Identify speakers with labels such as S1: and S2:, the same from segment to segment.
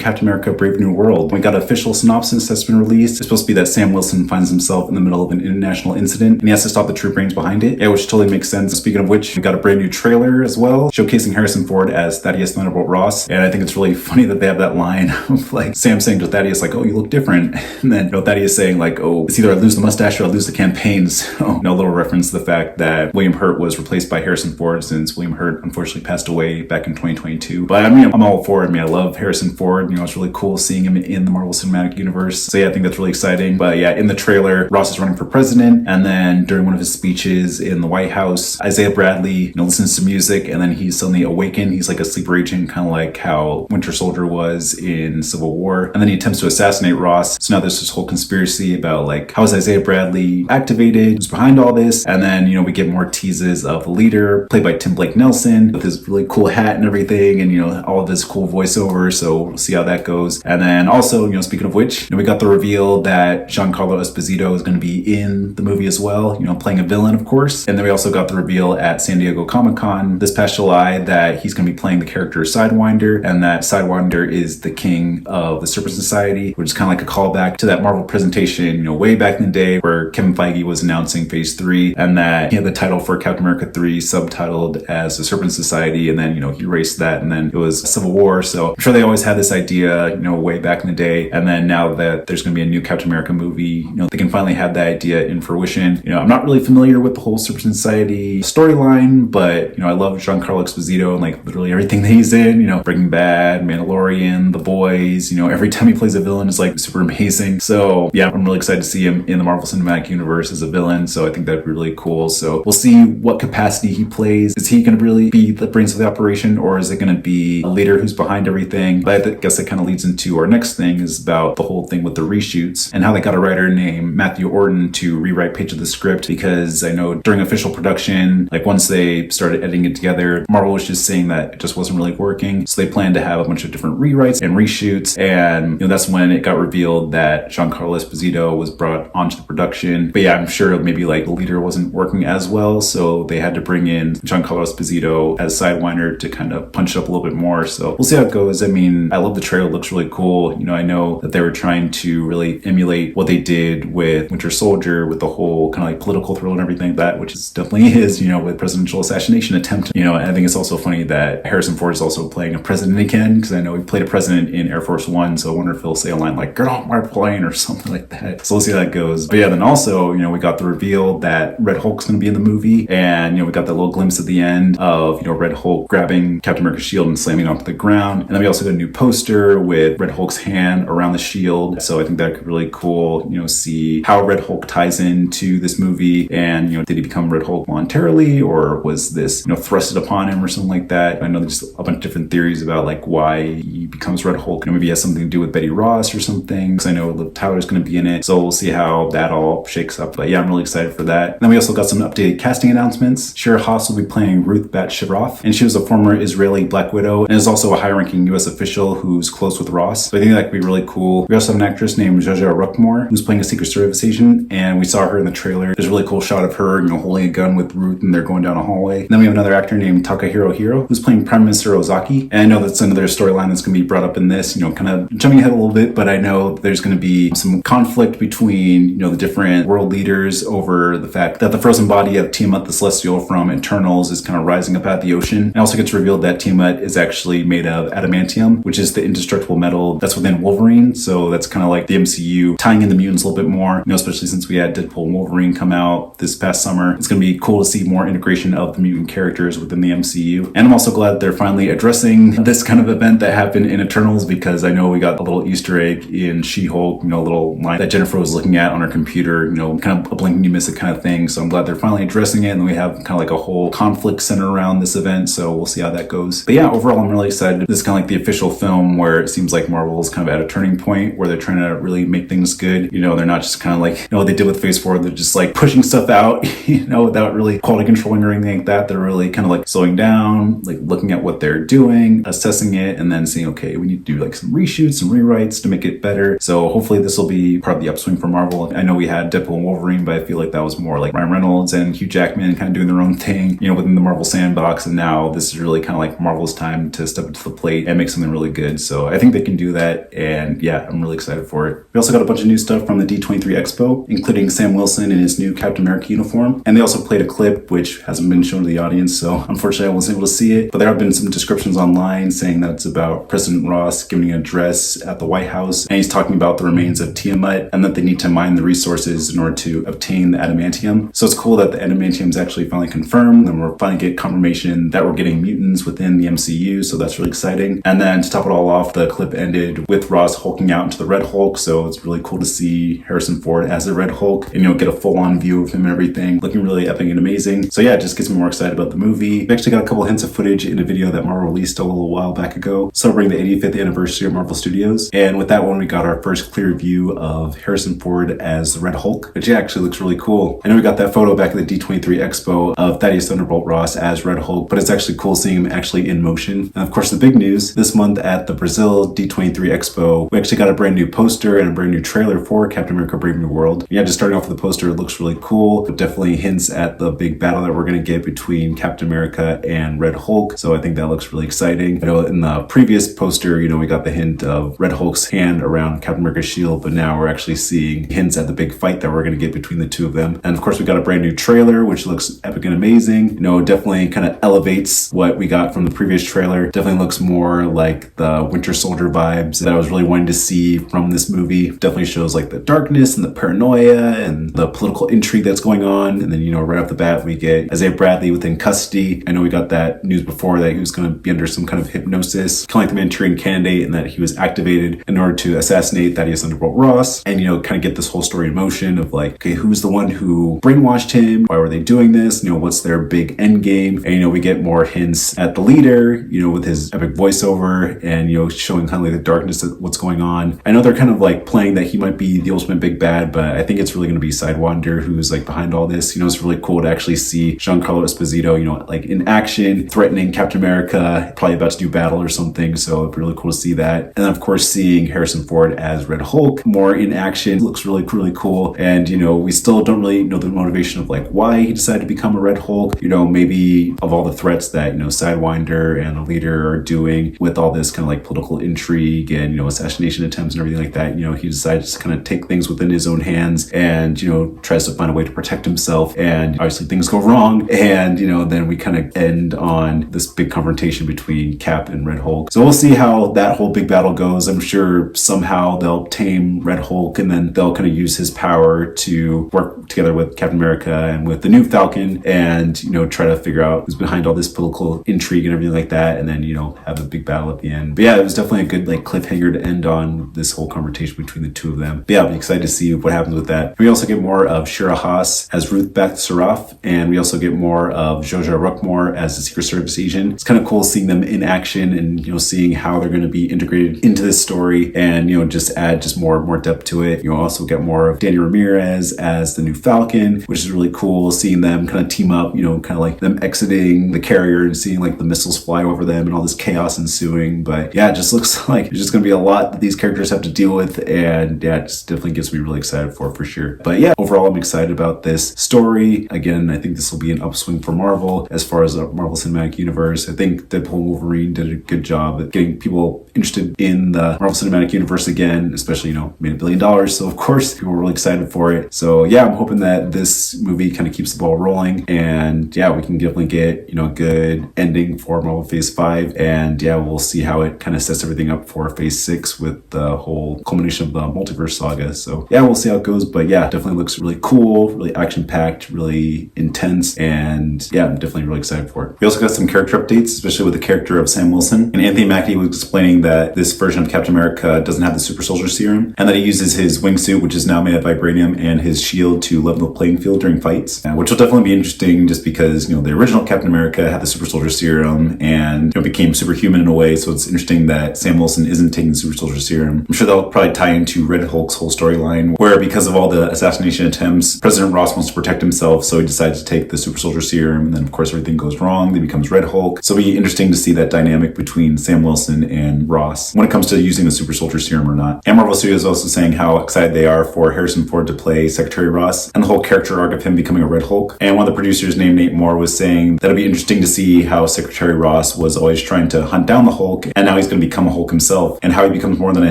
S1: Captain America Brave New World. We got an official synopsis that's been released. It's supposed to be that Sam Wilson finds himself in the middle of an international incident and he has to stop the true brains behind it. Yeah, which totally makes sense. Speaking of which, we got a brand new trailer as well, showcasing Harrison Ford as Thaddeus Thunderbolt Ross. And I think it's really funny that they have that line of like Sam saying to Thaddeus, like, oh, you look different. And then Thaddeus saying like, oh, it's either I lose the mustache or I lose the campaign. So no little reference to the fact that William Hurt was replaced by Harrison Ford, since William Hurt unfortunately passed away back in 2022. But I mean, I'm all for it. I mean, I love Harrison Ford. It's really cool seeing him in the Marvel Cinematic Universe. So yeah, I think that's really exciting. But yeah, in the trailer, Ross is running for president, and then during one of his speeches in the White House, Isaiah Bradley, listens to music, and then he's suddenly awakened. He's like a sleeper agent, kind of like how Winter Soldier was in Civil War. And then he attempts to assassinate Ross. So now there's this whole conspiracy about like, how is Isaiah Bradley activated? Who's behind all this? And then, we get more teases of the leader, played by Tim Blake Nelson, with his really cool hat and everything, and, all of his cool voiceover. So we'll see how that goes. And then also, speaking of which, we got the reveal that Giancarlo Esposito is going to be in the movie as well, playing a villain, of course. And then we also got the reveal at San Diego Comic-Con this past July that he's going to be playing the character Sidewinder, and that Sidewinder is the king of the Serpent Society, which is kind of like a callback to that Marvel presentation, way back in the day where Kevin Feige was announcing Phase 3, and that he had the title for Captain America 3 subtitled as the Serpent Society, and then, he erased that, and then it was Civil War. So I'm sure they always had this idea, way back in the day, and then now that there's going to be a new Captain America movie, they can finally have that idea in fruition. I'm not really familiar with the whole Serpent Society storyline, but, I love Giancarlo Esposito and like literally everything that he's in, Breaking Bad, Mandalorian, The Boys, every time he plays a villain is like super amazing. So yeah, I'm really excited to see him in the Marvel Cinematic Universe as a villain. So I think that'd be really cool. So we'll see what capacity he plays. Is he going to really be the brains of the operation, or is it going to be a leader who's behind everything? But I guess that kind of leads into our next thing, is about the whole thing with the reshoots and how they got a writer named Matthew Orton to rewrite page of the script, because I know during official production, like once they started editing it together, Marvel was just saying that it just wasn't really working. So they planned to have a bunch of different rewrites and reshoots. And that's when it got revealed that Giancarlo Esposito was brought onto the production. But yeah, I'm sure maybe like the leader wasn't working as well. So they had to bring in Giancarlo Esposito as Sidewinder to kind of punch it up a little bit more. So we'll see how it goes. I mean, I love the trailer. It looks really cool. I know that they were trying to really emulate what they did with Winter Soldier, with the whole kind of like political thriller and everything like that, which is definitely is, with presidential assassination attempt. I think it's also funny that Harrison Ford is also playing a president again, because I know he played a president in Air Force One. So I wonder if he'll say a line like, "Get off my plane" or something like that. So we'll see how that goes. But yeah, then also, we got the reveal that Red Hulk's going to be in the movie. And, we got that little glimpse at the end of, Red Hulk grabbing Captain America's shield and slamming it onto the ground. And then we also got a new poster with Red Hulk's hand around the shield. So I think that could be really cool, see how Red Hulk ties into this movie. And, did he become Red Hulk voluntarily, or was this, thrusted upon him or something like that? I know there's a bunch of different theories about like why he becomes Red Hulk. Maybe he has something to do with Betty Ross or something, because I know Liv Tyler's going to be in it. So we'll see how that all shakes up. But yeah, I'm really excited for that. And then we also got some updated casting announcements. Shira Haas will be playing Ruth bat-seraph, and she was a former Israeli Black Widow and is also a high-ranking U.S. official who's close with Ross. So I think that could be really cool. We also have an actress named Jaja Ruckmore who's playing a Secret Service agent, and we saw her in the trailer. There's a really cool shot of her, holding a gun with Ruth, and they're going down a hallway. And then we have another actor named Takahiro Hiro who's playing Prime Minister Ozaki. And I know that's another storyline that's going to be brought up in this, kind of jumping ahead a little bit, but I know there's going to be some conflict between, the different world leaders over the fact that the frozen body of Tiamat the Celestial from Eternals is kind of rising up out of the ocean. And also gets revealed that Tiamat is actually made of adamantium, which is the indestructible metal that's within Wolverine. So that's kind of like the MCU tying in the mutants a little bit more, especially since we had Deadpool and Wolverine come out this past summer. It's going to be cool to see more integration of the mutant characters within the MCU. And I'm also glad they're finally addressing this kind of event that happened in Eternals, because I know we got a little Easter egg in She-Hulk, a little line that Jennifer was looking at on her computer, kind of a blink and you miss it kind of thing. So I'm glad they're finally addressing it, and we have kind of like a whole conflict centered around this event. So we'll see how that goes. But yeah, overall, I'm really excited. This is kind of like the official film where it seems like Marvel is kind of at a turning point where they're trying to really make things good. They're not just kind of like, what they did with Phase 4, they're just like pushing stuff out, without really quality controlling or anything like that. They're really kind of like slowing down, like looking at what they're doing, assessing it, and then saying, okay, we need to do like some reshoots, some rewrites to make it better. So hopefully this will be part of the upswing for Marvel. I know we had Deadpool and Wolverine, but I feel like that was more like Ryan Reynolds and Hugh Jackman kind of doing their own thing, within the Marvel sandbox. And now this is really kind of like Marvel's time to step up to the plate and make something really good. So So I think they can do that, and yeah, I'm really excited for it. We also got a bunch of new stuff from the D23 Expo, including Sam Wilson in his new Captain America uniform, and they also played a clip which hasn't been shown to the audience, so unfortunately I wasn't able to see it, but there have been some descriptions online saying that it's about President Ross giving an address at the White House, and he's talking about the remains of Tiamat and that they need to mine the resources in order to obtain the adamantium. So it's cool that the adamantium is actually finally confirmed, and we're finally get confirmation that we're getting mutants within the MCU, so that's really exciting. And then to top it all off, the clip ended with Ross hulking out into the Red Hulk, so it's really cool to see Harrison Ford as the Red Hulk and, get a full-on view of him and everything, looking really epic and amazing. So yeah, it just gets me more excited about the movie. We actually got a couple hints of footage in a video that Marvel released a little while back ago, celebrating the 85th anniversary of Marvel Studios. And with that one, we got our first clear view of Harrison Ford as the Red Hulk, which actually looks really cool. I know we got that photo back at the D23 Expo of Thaddeus Thunderbolt Ross as Red Hulk, but it's actually cool seeing him actually in motion. And of course, the big news this month at the Brazil D23 Expo, we actually got a brand new poster and a brand new trailer for Captain America Brave New World. Yeah, just starting off with the poster, it looks really cool. It definitely hints at the big battle that we're going to get between Captain America and Red Hulk, so I think that looks really exciting. I know in the previous poster, we got the hint of Red Hulk's hand around Captain America's shield, but now we're actually seeing hints at the big fight that we're going to get between the two of them. And of course, we got a brand new trailer, which looks epic and amazing. Definitely kind of elevates what we got from the previous trailer. Definitely looks more like the Winter Soldier vibes that I was really wanting to see from this movie. Definitely shows like the darkness and the paranoia and the political intrigue that's going on. And then, right off the bat, we get Isaiah Bradley within custody. I know we got that news before that he was going to be under some kind of hypnosis, kind of like the Manchurian Candidate, and that he was activated in order to assassinate Thaddeus Thunderbolt Ross. And, kind of get this whole story in motion of like, okay, who's the one who brainwashed him? Why were they doing this? What's their big end game? And, we get more hints at the leader, with his epic voiceover and, showing kind of like the darkness of what's going on. I know they're kind of like playing that he might be the ultimate big bad, but I think it's really going to be Sidewinder who's like behind all this. It's really cool to actually see Giancarlo Esposito, like in action, threatening Captain America, probably about to do battle or something. So it'd be really cool to see that. And then of course, seeing Harrison Ford as Red Hulk more in action looks really, really cool. And, we still don't really know the motivation of like why he decided to become a Red Hulk. Maybe of all the threats that, Sidewinder and the leader are doing with all this kind of like political intrigue and, assassination attempts and everything like that, he decides to kind of take things within his own hands and, tries to find a way to protect himself. And obviously things go wrong. And, then we kind of end on this big confrontation between Cap and Red Hulk. So we'll see how that whole big battle goes. I'm sure somehow they'll tame Red Hulk and then they'll kind of use his power to work together with Captain America and with the new Falcon and, try to figure out who's behind all this political intrigue and everything like that. And then, have a big battle at the end. But yeah, it was definitely a good like cliffhanger to end on this whole confrontation between the two of them. But yeah, I'll be excited to see what happens with that. We also get more of Shira Haas as Ruth Bat-seraph, and we also get more of Joja Ruckmore as the Secret Service agent. It's kind of cool seeing them in action and, seeing how they're going to be integrated into this story and, just add just more depth to it. You also get more of Danny Ramirez as the new Falcon, which is really cool seeing them kind of team up, kind of like them exiting the carrier and seeing like the missiles fly over them and all this chaos ensuing. But yeah, it just looks like it's just going to be a lot that these characters have to deal with. And yeah, it just definitely gets me really excited for sure. But yeah, overall, I'm excited about this story. Again, I think this will be an upswing for Marvel as far as the Marvel Cinematic Universe. I think Deadpool and Wolverine did a good job at getting people interested in the Marvel Cinematic Universe again, especially, made $1 billion. So of course, people were really excited for it. So yeah, I'm hoping that this movie kind of keeps the ball rolling. And yeah, we can definitely get, a good ending for Marvel Phase 5. And yeah, we'll see how it kind of sets everything up for Phase 6 with the whole culmination of the multiverse saga. So yeah, we'll see how it goes. But yeah, definitely looks really cool, really action-packed, really intense. And yeah, I'm definitely really excited for it. We also got some character updates, especially with the character of Sam Wilson. And Anthony Mackie was explaining that this version of Captain America doesn't have the super soldier serum and that he uses his wingsuit, which is now made of vibranium, and his shield to level the playing field during fights, which will definitely be interesting just because, the original Captain America had the super soldier serum and became superhuman in a way. So it's interesting that Sam Wilson isn't taking the super soldier serum. I'm sure that'll probably tie into Red Hulk's whole storyline where because of all the assassination attempts, President Ross wants to protect himself. So he decides to take the super soldier serum. And then of course everything goes wrong. Then he becomes Red Hulk. So it'll be interesting to see that dynamic between Sam Wilson and Ross when it comes to using the super soldier serum or not. And Marvel Studios is also saying how excited they are for Harrison Ford to play Secretary Ross and the whole character arc of him becoming a Red Hulk. And one of the producers named Nate Moore was saying that it'll be interesting to see how Secretary Ross was always trying to hunt down the Hulk, and now he's going to going to become a Hulk himself, and how he becomes more than an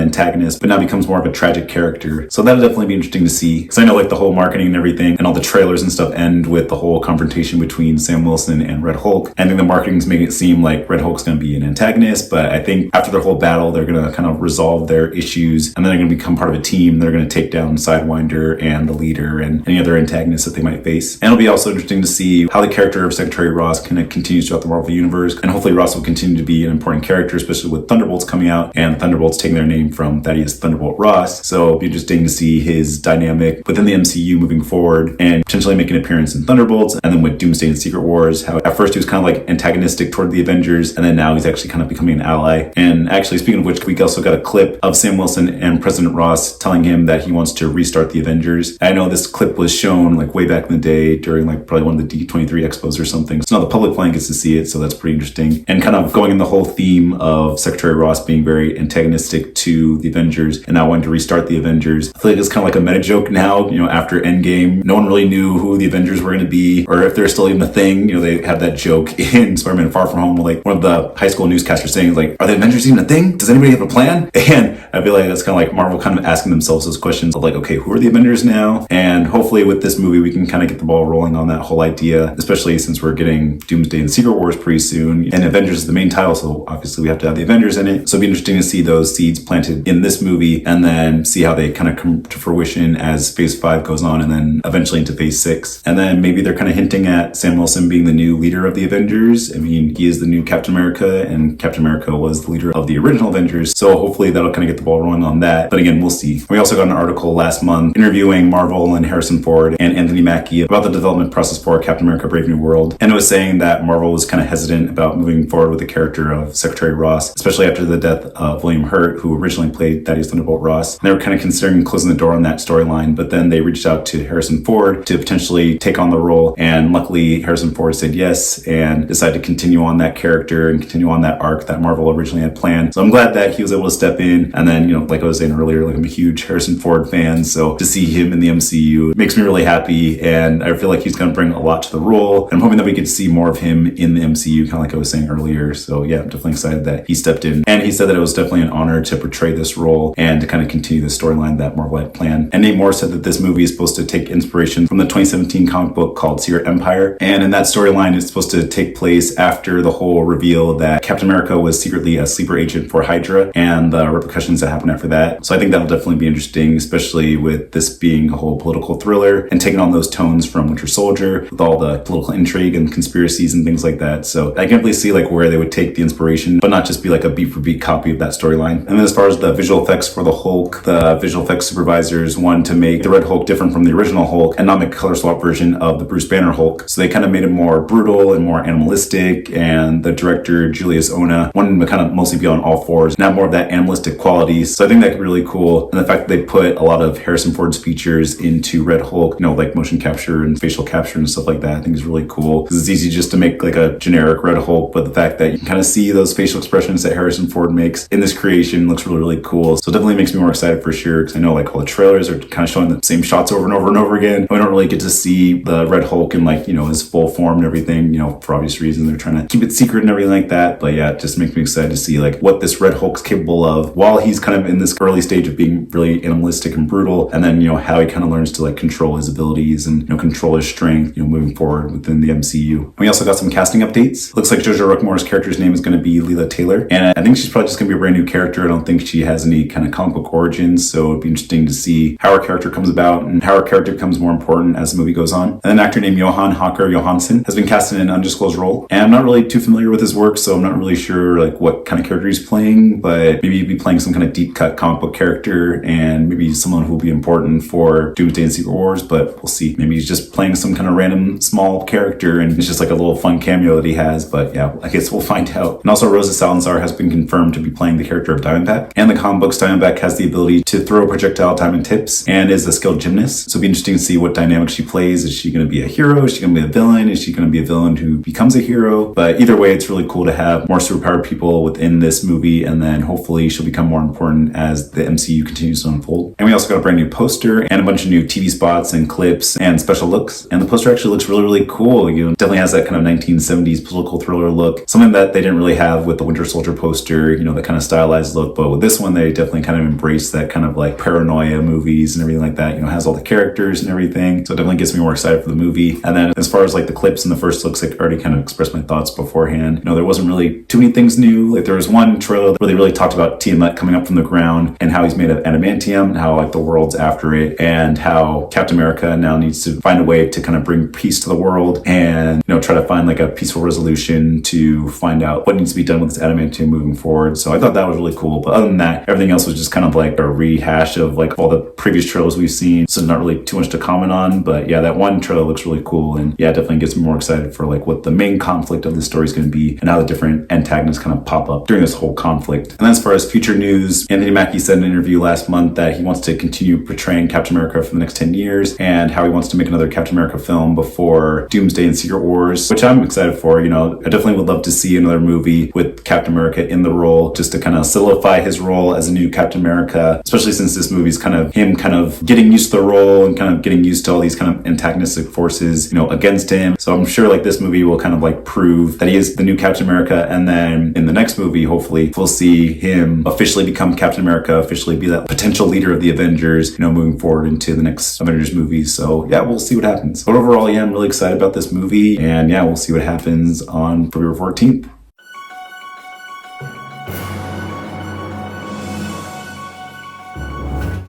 S1: antagonist, but now becomes more of a tragic character. So that'll definitely be interesting to see, because I know like the whole marketing and everything and all the trailers and stuff end with the whole confrontation between Sam Wilson and Red Hulk. I think the marketing's making it seem like Red Hulk's going to be an antagonist, but I think after their whole battle, they're going to kind of resolve their issues, and then they're going to become part of a team. They're going to take down Sidewinder and the leader and any other antagonists that they might face. And it'll be also interesting to see how the character of Secretary Ross kind of continues throughout the Marvel Universe, and hopefully Ross will continue to be an important character, especially with Thunderbolts coming out, and Thunderbolts taking their name from Thaddeus Thunderbolt Ross. So it'll be interesting to see his dynamic within the MCU moving forward, and potentially make an appearance in Thunderbolts, and then with Doomsday and Secret Wars, how at first he was kind of like antagonistic toward the Avengers, and then now he's actually kind of becoming an ally. And actually, speaking of which, we also got a clip of Sam Wilson and President Ross telling him that he wants to restart the Avengers. I know this clip was shown like way back in the day during like probably one of the D23 expos or something, so now the public plan gets to see it, so that's pretty interesting. And kind of going in the whole theme of Secretary Ross being very antagonistic to the Avengers and now wanting to restart the Avengers. I feel like it's kind of like a meta joke now, after Endgame, no one really knew who the Avengers were going to be, or if they're still even a thing. They had that joke in Spider-Man Far From Home, like one of the high school newscasters saying like, are the Avengers even a thing? Does anybody have a plan? And I feel like that's kind of like Marvel kind of asking themselves those questions of like, okay, who are the Avengers now? And hopefully with this movie, we can kind of get the ball rolling on that whole idea, especially since we're getting Doomsday and Secret Wars pretty soon. And Avengers is the main title, so obviously we have to have the Avengers in it. So it'll be interesting to see those seeds planted in this movie, and then see how they kind of come to fruition as Phase 5 goes on, and then eventually into Phase 6. And then maybe they're kind of hinting at Sam Wilson being the new leader of the Avengers. I mean, he is the new Captain America, and Captain America was the leader of the original Avengers. So hopefully that'll kind of get the ball rolling on that. But again, we'll see. We also got an article last month interviewing Marvel and Harrison Ford and Anthony Mackie about the development process for Captain America Brave New World. And it was saying that Marvel was kind of hesitant about moving forward with the character of Secretary Ross, especially after the death of William Hurt, who originally played Thaddeus Thunderbolt Ross. And they were kind of considering closing the door on that storyline, but then they reached out to Harrison Ford to potentially take on the role. And luckily, Harrison Ford said yes and decided to continue on that character and continue on that arc that Marvel originally had planned. So I'm glad that he was able to step in. And then, like I was saying earlier, like I'm a huge Harrison Ford fan, so to see him in the MCU makes me really happy, and I feel like he's going to bring a lot to the role. And I'm hoping that we get to see more of him in the MCU, kind of like I was saying earlier. So yeah, I'm definitely excited that he stepped in. And he said that it was definitely an honor to portray this role and to kind of continue the storyline that Marvel had planned. And Nate Moore said that this movie is supposed to take inspiration from the 2017 comic book called Secret Empire. And in that storyline, it's supposed to take place after the whole reveal that Captain America was secretly a sleeper agent for Hydra and the repercussions that happened after that. So I think that'll definitely be interesting, especially with this being a whole political thriller and taking on those tones from Winter Soldier with all the political intrigue and conspiracies and things like that. So I can really see like where they would take the inspiration, but not just be like a beat for beat copy of that storyline. And then as far as the visual effects for the Hulk, the visual effects supervisors wanted to make the Red Hulk different from the original Hulk and not make a color swap version of the Bruce Banner Hulk. So they kind of made it more brutal and more animalistic, and the director Julius Ona wanted to kind of mostly be on all fours, not more of that animalistic quality. So I think that could be really cool. And the fact that they put a lot of Harrison Ford's features into Red Hulk, like motion capture and facial capture and stuff like that, I think is really cool, because it's easy just to make like a generic Red Hulk, but the fact that you can kind of see those facial expressions that Harrison Ford makes in this creation looks really, really cool. So it definitely makes me more excited for sure, because I know like all the trailers are kind of showing the same shots over and over and over again. We don't really get to see the Red Hulk in like, his full form and everything, for obvious reasons. They're trying to keep it secret and everything like that. But yeah, it just makes me excited to see like what this Red Hulk's capable of while he's kind of in this early stage of being really animalistic and brutal. And then, how he kind of learns to like control his abilities and, control his strength, moving forward within the MCU. And we also got some casting updates. Looks like Jojo Ruckmore's character's name is going to be Leela Taylor. And I think she's probably just going to be a brand new character. I don't think she has any kind of comic book origins. So it'd be interesting to see how her character comes about and how her character becomes more important as the movie goes on. And an actor named Johan Haker Johansson has been cast in an undisclosed role. And I'm not really too familiar with his work, so I'm not really sure like what kind of character he's playing, but maybe he'd be playing some kind of deep cut comic book character, and maybe someone who will be important for Doomsday and Secret Wars, but we'll see. Maybe he's just playing some kind of random small character and it's just like a little fun cameo that he has, but yeah, I guess we'll find out. And also Rosa Salazar has been confirmed to be playing the character of Diamondback. And the comic books, Diamondback has the ability to throw projectile diamond tips and is a skilled gymnast. So it'll be interesting to see what dynamic she plays. Is she going to be a hero? Is she going to be a villain? Is she going to be a villain who becomes a hero? But either way, it's really cool to have more superpowered people within this movie, and then hopefully she'll become more important as the MCU continues to unfold. And we also got a brand new poster and a bunch of new TV spots and clips and special looks. And the poster actually looks really, really cool. Definitely has that kind of 1970s political thriller look, something that they didn't really have with the Winter Soldier poster poster, that kind of stylized look. But with this one, they definitely kind of embrace that kind of like paranoia movies and everything like that. Has all the characters and everything. So it definitely gets me more excited for the movie. And then as far as like the clips and the first looks, I already kind of expressed my thoughts beforehand. There wasn't really too many things new. Like there was one trailer where they really talked about Tiamat coming up from the ground and how he's made of adamantium and how like the world's after it, and how Captain America now needs to find a way to kind of bring peace to the world and, try to find like a peaceful resolution to find out what needs to be done with this adamantium moving forward. So I thought that was really cool. But other than that, everything else was just kind of like a rehash of like all the previous trailers we've seen. So not really too much to comment on. But yeah, that one trailer looks really cool. And yeah, it definitely gets me more excited for like what the main conflict of this story is going to be and how the different antagonists kind of pop up during this whole conflict. And then as far as future news, Anthony Mackie said in an interview last month that he wants to continue portraying Captain America for the next 10 years and how he wants to make another Captain America film before Doomsday and Secret Wars, which I'm excited for. I definitely would love to see another movie with Captain America in the role, just to kind of solidify his role as a new Captain America, especially since this movie is kind of him kind of getting used to the role and kind of getting used to all these kind of antagonistic forces, against him. So I'm sure like this movie will kind of like prove that he is the new Captain America. And then in the next movie, hopefully we'll see him officially become Captain America, officially be that potential leader of the Avengers, moving forward into the next Avengers movies. So yeah, we'll see what happens. But overall, yeah, I'm really excited about this movie. And yeah, we'll see what happens on February 14th.